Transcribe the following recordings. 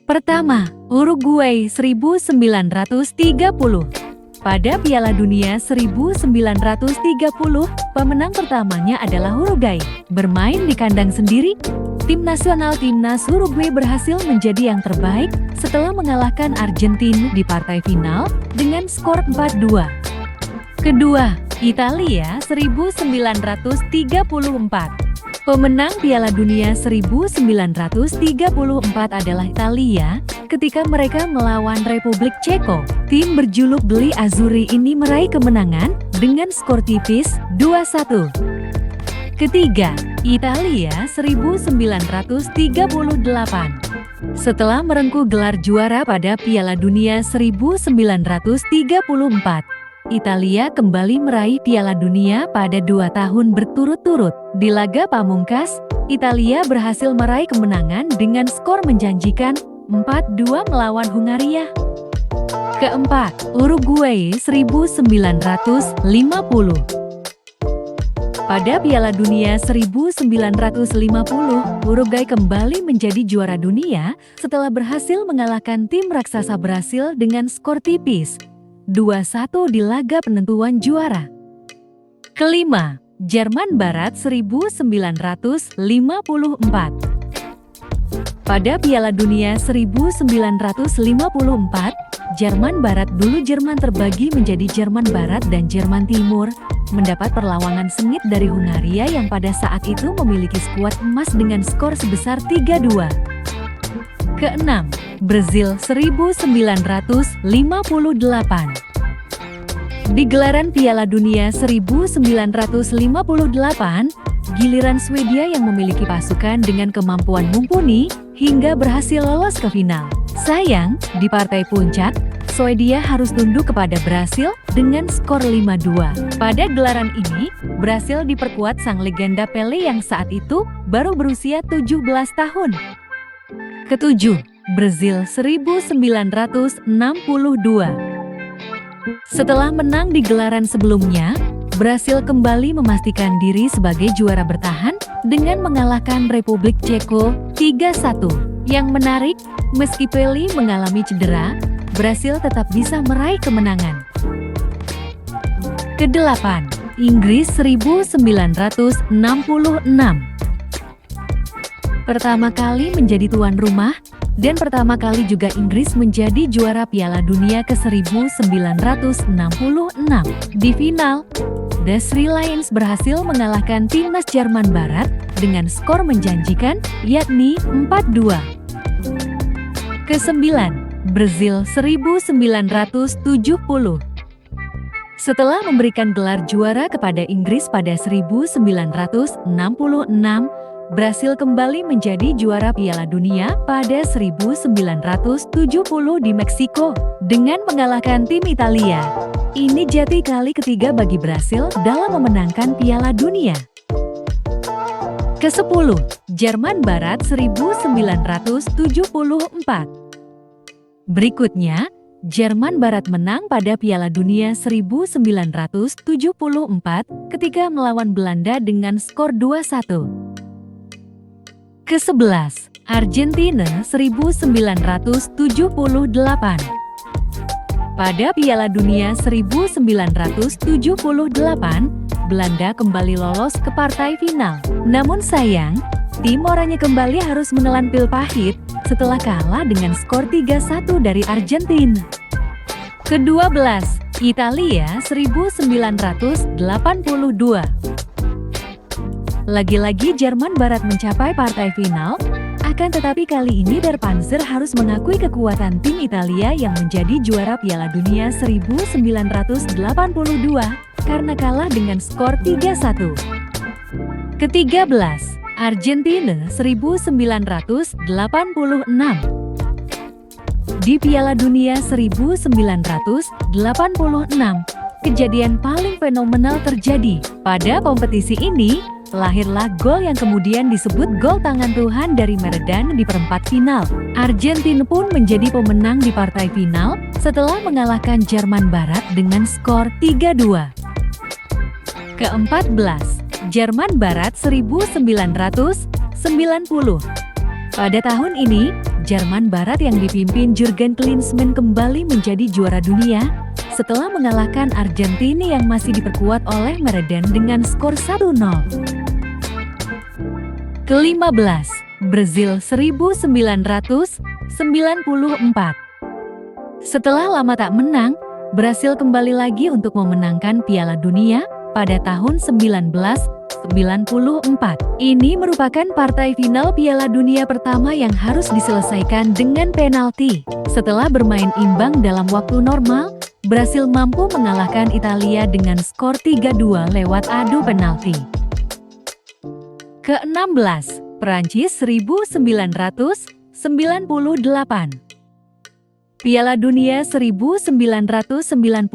Pertama, Uruguay 1930. Pada Piala Dunia 1930, pemenang pertamanya adalah Uruguay. Bermain di kandang sendiri, timnas Uruguay berhasil menjadi yang terbaik setelah mengalahkan Argentina di partai final dengan skor 4-2. Kedua, Italia 1934. Pemenang Piala Dunia 1934 adalah Italia ketika mereka melawan Republik Ceko. Tim berjuluk Gli Azzurri ini meraih kemenangan dengan skor tipis 2-1. Ketiga, Italia 1938. Setelah merengkuh gelar juara pada Piala Dunia 1934, Italia kembali meraih Piala Dunia pada 2 tahun berturut-turut. Di laga pamungkas, Italia berhasil meraih kemenangan dengan skor menjanjikan 4-2 melawan Hungaria. Keempat, Uruguay 1950. Pada Piala Dunia 1950, Uruguay kembali menjadi juara dunia setelah berhasil mengalahkan tim raksasa Brasil dengan skor tipis 2-1 di laga penentuan juara. Kelima, Jerman Barat 1954. Pada Piala Dunia 1954, Jerman Barat dulu Jerman terbagi menjadi Jerman Barat dan Jerman Timur, mendapat perlawanan sengit dari Hungaria yang pada saat itu memiliki skuad emas dengan skor sebesar 3-2. Keenam, Brazil 1958. Di gelaran Piala Dunia 1958, giliran Swedia yang memiliki pasukan dengan kemampuan mumpuni hingga berhasil lolos ke final. Sayang, di partai puncak, Swedia harus tunduk kepada Brasil dengan skor 5-2. Pada gelaran ini, Brasil diperkuat sang legenda Pelé yang saat itu baru berusia 17 tahun. Ketujuh, Brazil 1962. Setelah menang di gelaran sebelumnya, Brasil kembali memastikan diri sebagai juara bertahan dengan mengalahkan Republik Ceko 3-1. Yang menarik, meski Pelé mengalami cedera, Brasil tetap bisa meraih kemenangan. Kedelapan, Inggris 1966. Pertama kali menjadi tuan rumah, dan pertama kali juga Inggris menjadi juara Piala Dunia ke-1966. Di final, The Three Lions berhasil mengalahkan timnas Jerman Barat dengan skor menjanjikan, yakni 4-2. Kesembilan, Brazil 1970. Setelah memberikan gelar juara kepada Inggris pada 1966, Brasil kembali menjadi juara Piala Dunia pada 1970 di Meksiko dengan mengalahkan tim Italia. Ini jati kali ketiga bagi Brasil dalam memenangkan Piala Dunia. Ke-10, Jerman Barat 1974. Berikutnya, Jerman Barat menang pada Piala Dunia 1974 ketika melawan Belanda dengan skor 2-1. Ke-11, Argentina 1978. Pada Piala Dunia 1978, Belanda kembali lolos ke partai final. Namun sayang, tim oranye kembali harus menelan pil pahit setelah kalah dengan skor 3-1 dari Argentina. Ke-12, Italia 1982. Lagi-lagi Jerman Barat mencapai partai final, akan tetapi kali ini Der Panzer harus mengakui kekuatan tim Italia yang menjadi juara Piala Dunia 1982 karena kalah dengan skor 3-1. Ke-13, Argentina 1986. Di Piala Dunia 1986, kejadian paling fenomenal terjadi. Pada kompetisi ini, lahirlah gol yang kemudian disebut gol tangan Tuhan dari Meredan di perempat final. Argentina pun menjadi pemenang di partai final setelah mengalahkan Jerman Barat dengan skor 3-2. Ke-14, Jerman Barat 1990. Pada tahun ini, Jerman Barat yang dipimpin Jurgen Klinsmann kembali menjadi juara dunia setelah mengalahkan Argentina yang masih diperkuat oleh Meredan dengan skor 1-0. Ke-15, Brazil 1994. Setelah lama tak menang, Brasil kembali lagi untuk memenangkan Piala Dunia pada tahun 1994. Ini merupakan partai final Piala Dunia pertama yang harus diselesaikan dengan penalti. Setelah bermain imbang dalam waktu normal, Brasil mampu mengalahkan Italia dengan skor 3-2 lewat adu penalti. Ke-16, Prancis 1998. Piala Dunia 1998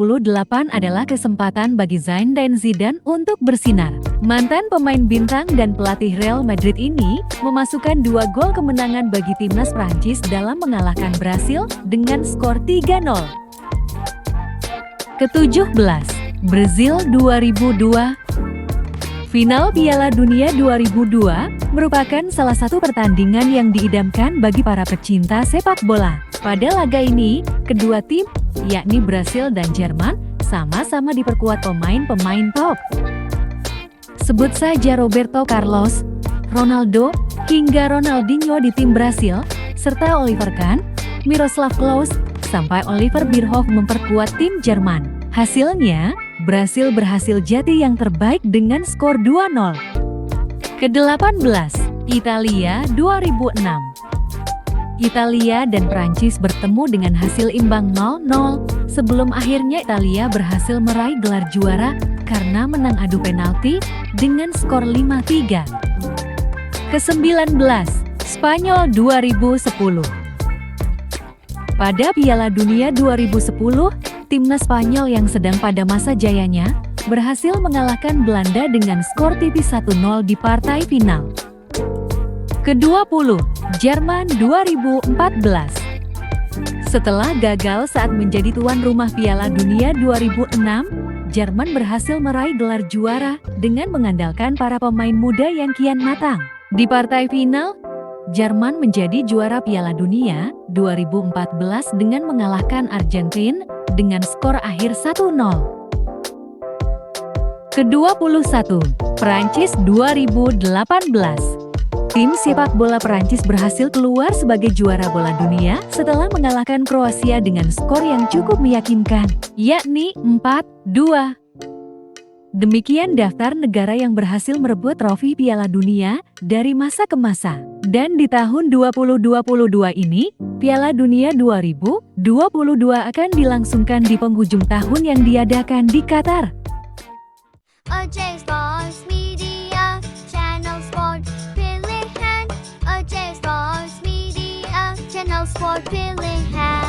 adalah kesempatan bagi Zinedine Zidane untuk bersinar. Mantan pemain bintang dan pelatih Real Madrid ini memasukkan 2 gol kemenangan bagi timnas Prancis dalam mengalahkan Brasil dengan skor 3-0. Ke-17, Brazil 2002. Final Piala Dunia 2002 merupakan salah satu pertandingan yang diidamkan bagi para pecinta sepak bola. Pada laga ini, kedua tim, yakni Brasil dan Jerman, sama-sama diperkuat pemain-pemain top. Sebut saja Roberto Carlos, Ronaldo, hingga Ronaldinho di tim Brasil, serta Oliver Kahn, Miroslav Klose, sampai Oliver Bierhoff memperkuat tim Jerman. Hasilnya, Brasil berhasil jadi yang terbaik dengan skor 2-0. Ke-18, Italia 2006. Italia dan Prancis bertemu dengan hasil imbang 0-0 sebelum akhirnya Italia berhasil meraih gelar juara karena menang adu penalti dengan skor 5-3. Ke-19, Spanyol 2010. Pada Piala Dunia 2010, timnas Spanyol yang sedang pada masa jayanya berhasil mengalahkan Belanda dengan skor tipis 1-0 di partai final. Ke-20, Jerman 2014. Setelah gagal saat menjadi tuan rumah Piala Dunia 2006, Jerman berhasil meraih gelar juara dengan mengandalkan para pemain muda yang kian matang. Di partai final, Jerman menjadi juara Piala Dunia 2014 dengan mengalahkan Argentina dengan skor akhir 1-0. Ke-21, Prancis 2018. Tim sepak bola Prancis berhasil keluar sebagai juara bola dunia setelah mengalahkan Kroasia dengan skor yang cukup meyakinkan, yakni 4-2. Demikian daftar negara yang berhasil merebut trofi Piala Dunia dari masa ke masa. Dan di tahun 2022 ini, Piala Dunia 2022 akan dilangsungkan di penghujung tahun yang diadakan di Qatar. OJ Sports Media, Channel Sport Pilihan. OJ Sports Media, Channel Sport Pilihan.